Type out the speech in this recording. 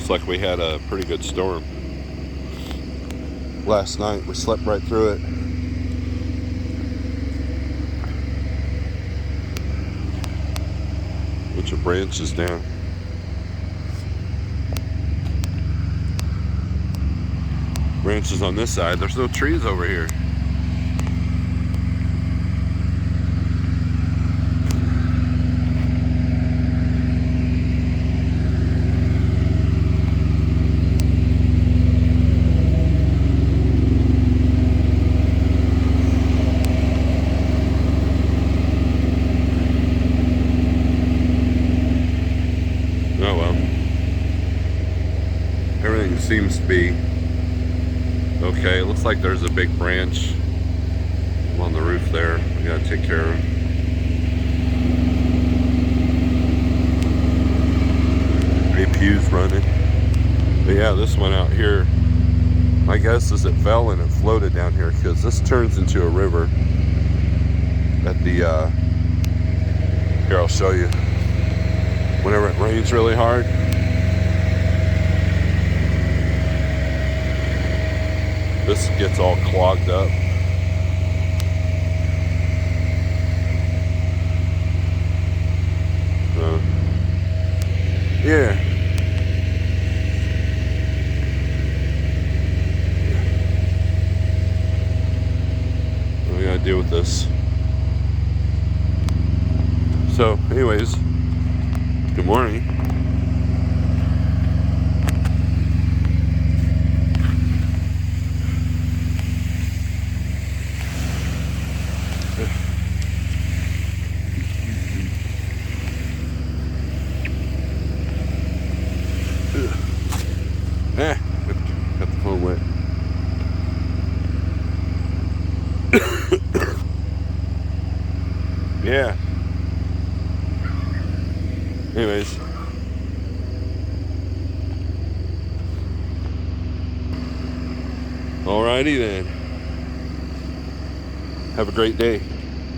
Looks like we had a pretty good storm last night. We slept right through it. Bunch of branches down. Branches on this side. There's no trees over here. Oh well. Everything seems to be okay. It looks like there's a big branch on the roof there. We gotta take care of. APU's running. But yeah, this one out here, my guess is it fell and it floated down here because this turns into a river at the, here I'll show you. Whenever it rains really hard, this gets all clogged up. Yeah. We gotta deal with this. So, anyways, good morning. Got the phone wet. Yeah. Anyways. Alrighty then. Have a great day.